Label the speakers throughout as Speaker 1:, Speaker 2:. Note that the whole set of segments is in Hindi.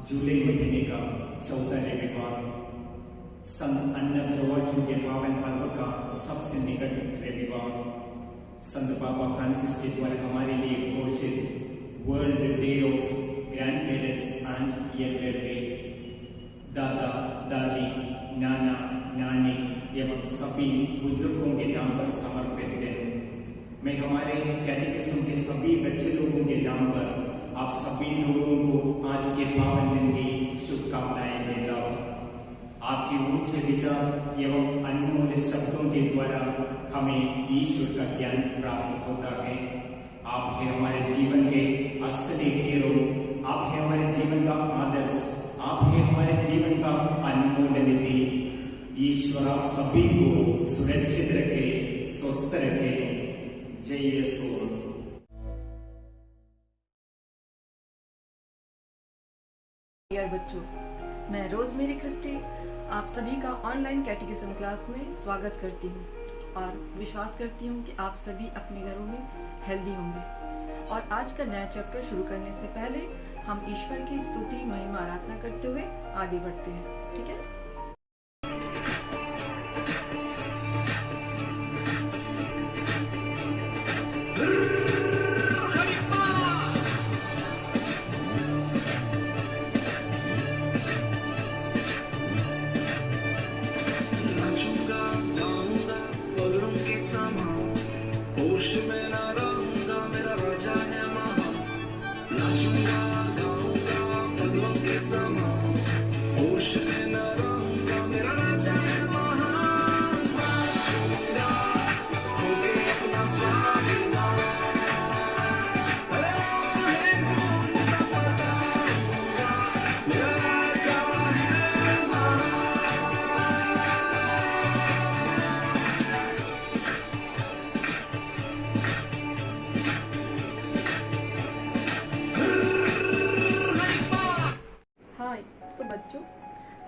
Speaker 1: जूलाई महीने का 14 रविवार संत अन्ना जोआकिम के पावन पर्व का सबसे निकट रविवार संत पापा फ्रांसिस के द्वारा हमारे लिए घोषित world day of grand parents and Elder day. दादा दादी नाना नानी एवं सभी बुजुर्गों के नाम पर समर्पित दिन। मैं हमारे कैटेकिज्म के सभी बच्चे लोगों के नाम पर आप सभी लोगों को आज के पावन दिन की शुभकामनाएं देता हूँ। आपके ऊंचे विचार एवं अनमोल शब्दों के द्वारा हमें ईश्वर का ज्ञान प्राप्त होता है। आप हैं हमारे जीवन के असली हीरो, आप हैं हमारे जीवन का आदर्श, आप हैं हमारे जीवन का अनमोल निधि। ईश्वर आप सभी को सुरक्षित रखे, स्वस्थ रखे। जय यीशु।
Speaker 2: यार बच्चों, मैं रोजमेरी क्रिस्टी आप सभी का ऑनलाइन कैटेकिज्म क्लास में स्वागत करती हूँ और विश्वास करती हूँ कि आप सभी अपने घरों में हेल्दी होंगे। और आज का नया चैप्टर शुरू करने से पहले हम ईश्वर की स्तुति महिमा आराधना करते हुए आगे बढ़ते हैं। ठीक है।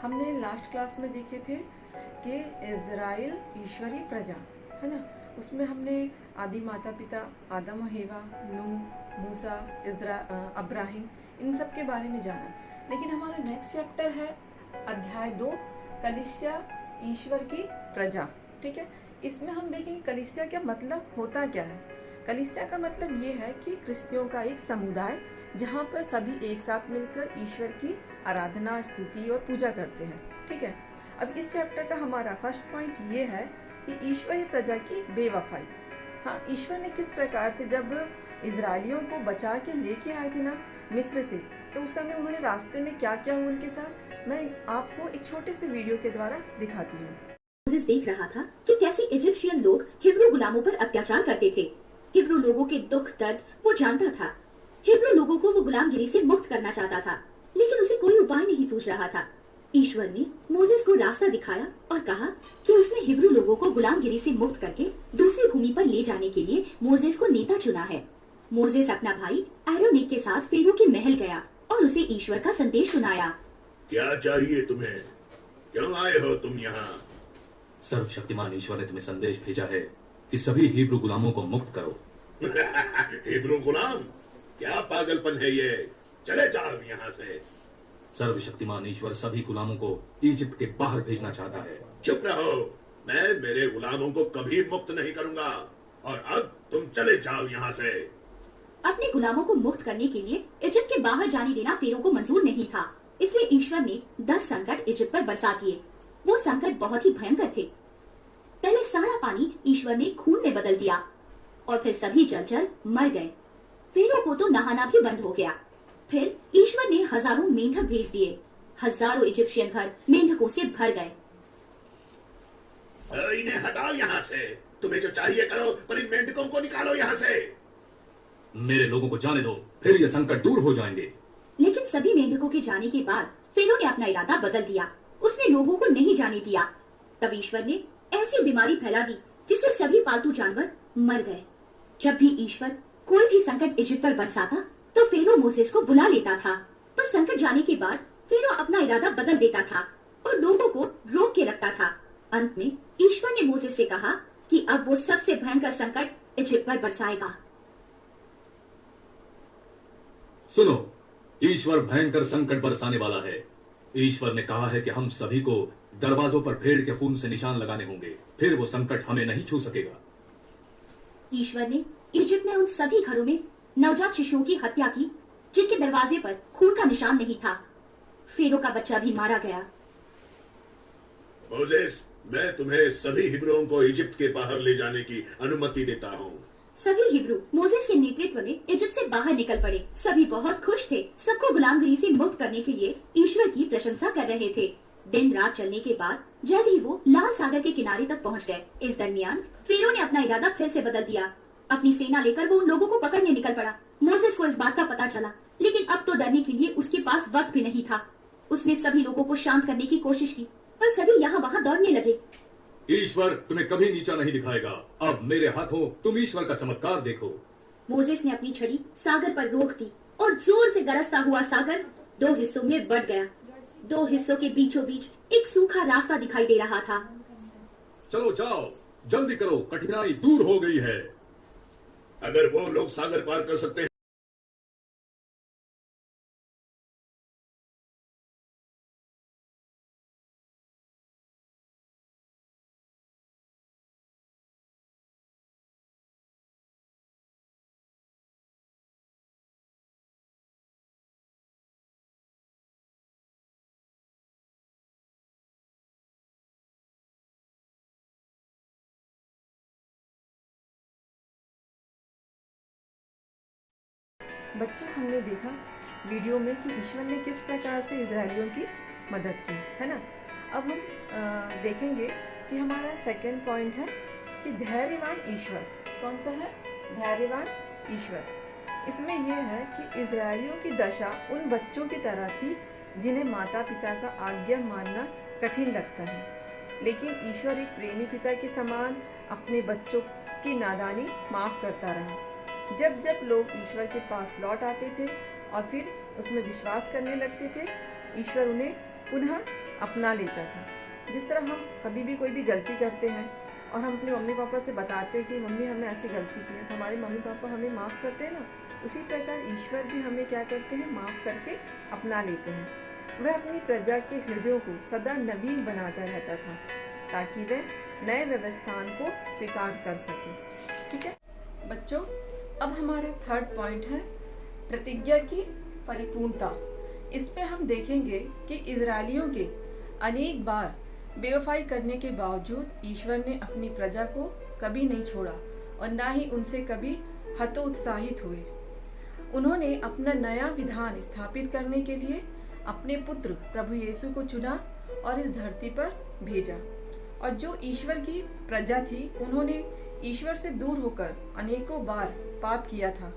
Speaker 2: हमने लास्ट क्लास में देखे थे कि इज़राइल ईश्वरीय प्रजा है ना। उसमें हमने आदि माता पिता आदम और हेवा, नूह, मूसा, अब्राहिम, इन सब के बारे में जाना। लेकिन हमारा नेक्स्ट चैप्टर है अध्याय 2, कलीसिया ईश्वर की प्रजा। ठीक है। इसमें हम देखेंगे कलीसिया का मतलब होता क्या है। कलीसिया का मतलब ये है कि क्रिस्तियों का एक समुदाय जहाँ पर सभी एक साथ मिलकर ईश्वर की आराधना, स्तुति और पूजा करते हैं। ठीक है। अब इस चैप्टर का हमारा फर्स्ट पॉइंट ये है कि ईश्वरीय प्रजा की बेवफाई। हाँ, ईश्वर ने किस प्रकार से जब इजरायलियों को बचा के लेके आए थे ना मिस्र से, तो उस समय उन्होंने रास्ते में क्या क्या हुआ उनके साथ, मैं आपको एक छोटे से वीडियो के द्वारा दिखाती हूँ।
Speaker 3: मोसेस देख रहा था कि कैसे इजिप्शियन लोग हिब्रू गुलामों पर अत्याचार करते थे। हिब्रू लोगों के दुख दर्द वो जानता था। हिब्रू लोगों को वो गुलामगिरी से मुक्त करना चाहता था, लेकिन उसे कोई उपाय नहीं सूझ रहा था। ईश्वर ने मोसेस को रास्ता दिखाया और कहा कि उसने हिब्रू लोगों को गुलामगिरी से मुक्त करके दूसरी भूमि पर ले जाने के लिए मोसेस को नेता चुना है। मोसेस अपना भाई एरोनिक के साथ फेरो के महल गया और उसे ईश्वर का संदेश सुनाया।
Speaker 4: क्या चाहिए तुम्हें? क्यों आए हो तुम यहाँ?
Speaker 5: सर्वशक्तिमान ईश्वर ने तुम्हें संदेश भेजा है कि सभी हिब्रू गुलामों को मुक्त करो।
Speaker 4: हिब्रू गुलाम? क्या पागलपन है ये? चले जाओ यहाँ से।
Speaker 5: सर्वशक्तिमान ईश्वर सभी गुलामों को इजिप्ट के बाहर भेजना चाहता है।
Speaker 4: चुप रहो, मैं मेरे गुलामों को कभी मुक्त नहीं करूंगा। और अब तुम चले जाओ यहाँ से।
Speaker 3: अपने गुलामों को मुक्त करने के लिए इजिप्ट के बाहर जाने देना फेरो को मंजूर नहीं था, इसलिए ईश्वर ने 10 संकट इजिप्ट पर बरसा दिए। वो संकट बहुत ही भयंकर थे। पहले सारा पानी ईश्वर ने खून में बदल दिया और फिर सभी जलचर मर गए। फेरो को तो नहाना भी बंद हो गया। फिर ईश्वर ने हजारों मेंढक भेज दिए। हजारों इजिप्शियन घर मेंढकों से भर गए।
Speaker 4: इन्हें हटाओ यहाँ से। तुम्हें जो चाहिए करो, पर इन मेंढकों को निकालो यहाँ से।
Speaker 5: मेरे लोगों को जाने दो, फिर ये संकट दूर हो जाएंगे।
Speaker 3: लेकिन सभी मेंढकों के जाने के बाद फेरो ने अपना इरादा बदल दिया। उसने लोगों को नहीं जाने दिया। तब ईश्वर ने ऐसी बीमारी फैला दी जिससे सभी पालतू जानवर मर गए। जब भी ईश्वर कोई भी संकट इजिप्ट पर बरसाता तो फेरो मोसेस को बुला लेता था, पर संकट जाने के बाद फेरो अपना इरादा बदल देता था और लोगों को रोक के रखता था। अंत में ईश्वर ने मोसेस से कहा कि अब वो सबसे भयंकर संकट इजिप्ट पर बरसाएगा।
Speaker 5: सुनो, ईश्वर भयंकर संकट बरसाने वाला है। ईश्वर ने कहा है कि हम सभी को दरवाजों पर भेड़ के खून से निशान लगाने होंगे, फिर वो संकट हमें नहीं छू सकेगा।
Speaker 3: ईश्वर ने इजिप्ट में उन सभी घरों में नवजात शिशुओं की हत्या की जिनके दरवाजे पर खून का निशान नहीं था। फेरो का बच्चा भी मारा गया।
Speaker 4: मोजेस, मैं तुम्हें सभी हिब्रुओं को इजिप्ट के बाहर ले जाने की अनुमति देता हूँ।
Speaker 3: सभी हिब्रू मोसेस के नेतृत्व में इजिप्ट से बाहर निकल पड़े। सभी बहुत खुश थे। सबको गुलामगिरी से मुक्त करने के लिए ईश्वर की प्रशंसा कर रहे थे। दिन रात चलने के बाद जल्द ही वो लाल सागर के किनारे तक पहुंच गए। इस दरमियान फेरो ने अपना इरादा फिर से बदल दिया। अपनी सेना लेकर वो उन लोगों को पकड़ने निकल पड़ा। मोसेस को इस बात का पता चला, लेकिन अब तो डरने के लिए उसके पास वक्त भी नहीं था। उसने सभी लोगों को शांत करने की कोशिश की, पर सभी यहाँ वहाँ दौड़ने लगे।
Speaker 5: ईश्वर तुम्हें कभी नीचा नहीं दिखाएगा। अब मेरे हाथों तुम ईश्वर का चमत्कार देखो।
Speaker 3: मोसेस ने अपनी छड़ी सागर पर रोक दी और जोर से गरजता हुआ सागर 2 हिस्सों में बंट गया। 2 हिस्सों के बीचों बीच एक सूखा रास्ता दिखाई दे रहा था।
Speaker 5: चलो जाओ, जल्दी करो, कठिनाई दूर हो गई है।
Speaker 4: अगर वो लोग सागर पार कर सकते हैं
Speaker 2: बच्चों, हमने देखा वीडियो में कि ईश्वर ने किस प्रकार से इजरायलियों की मदद की, है ना। अब हम देखेंगे कि हमारा सेकंड पॉइंट है कि धैर्यवान ईश्वर। कौन सा है? धैर्यवान ईश्वर। इसमें यह है कि इजरायलियों की दशा उन बच्चों की तरह थी जिन्हें माता पिता का आज्ञा मानना कठिन लगता है, लेकिन ईश्वर एक प्रेमी पिता के समान अपने बच्चों की नादानी माफ करता रहा। जब जब लोग ईश्वर के पास लौट आते थे और फिर उसमें विश्वास करने लगते थे, ईश्वर उन्हें पुनः अपना लेता था। जिस तरह हम कभी भी कोई भी गलती करते हैं और हम अपने मम्मी पापा से बताते हैं कि मम्मी हमने ऐसी गलती की है, तो हमारे मम्मी पापा हमें माफ़ करते हैं ना, उसी प्रकार ईश्वर भी हमें क्या करते हैं? माफ़ करके अपना लेते हैं। वह अपनी प्रजा के हृदयों को सदा नवीन बनाता रहता था ताकि वह नए व्यवस्थान को स्वीकार कर सके। ठीक है बच्चों, अब हमारा थर्ड पॉइंट है प्रतिज्ञा की परिपूर्णता। इस पे हम देखेंगे कि इजरायलियों के अनेक बार बेवफाई करने के बावजूद ईश्वर ने अपनी प्रजा को कभी नहीं छोड़ा और ना ही उनसे कभी हतोत्साहित हुए। उन्होंने अपना नया विधान स्थापित करने के लिए अपने पुत्र प्रभु यीशु को चुना और इस धरती पर भेजा। और जो ईश्वर की प्रजा थी, उन्होंने ईश्वर से दूर होकर अनेकों बार पाप किया था,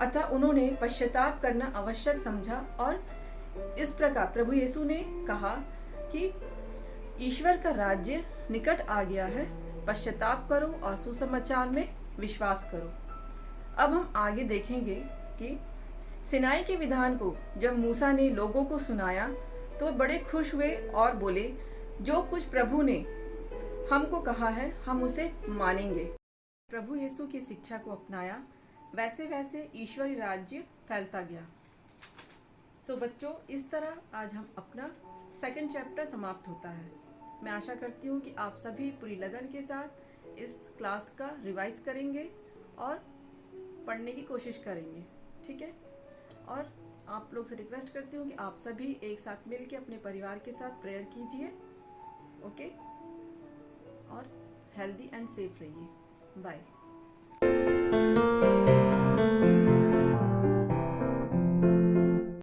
Speaker 2: अतः उन्होंने पश्चाताप करना आवश्यक समझा और इस प्रकार प्रभु यीशु ने कहा कि ईश्वर का राज्य निकट आ गया है, पश्चाताप करो और सुसमाचार में विश्वास करो। अब हम आगे देखेंगे कि सिनाई के विधान को जब मूसा ने लोगों को सुनाया तो बड़े खुश हुए और बोले, जो कुछ प्रभु ने हमको कहा है हम उसे मानेंगे। प्रभु यीशु की शिक्षा को अपनाया, वैसे वैसे ईश्वरी राज्य फैलता गया। सो बच्चों, इस तरह आज हम अपना सेकंड चैप्टर समाप्त होता है। मैं आशा करती हूँ कि आप सभी पूरी लगन के साथ इस क्लास का रिवाइज करेंगे और पढ़ने की कोशिश करेंगे। ठीक है, और आप लोग से रिक्वेस्ट करती हूँ कि आप सभी एक साथ मिलकर अपने परिवार के साथ प्रेयर कीजिए। ओके, और हेल्दी एंड सेफ रहिए। बाय।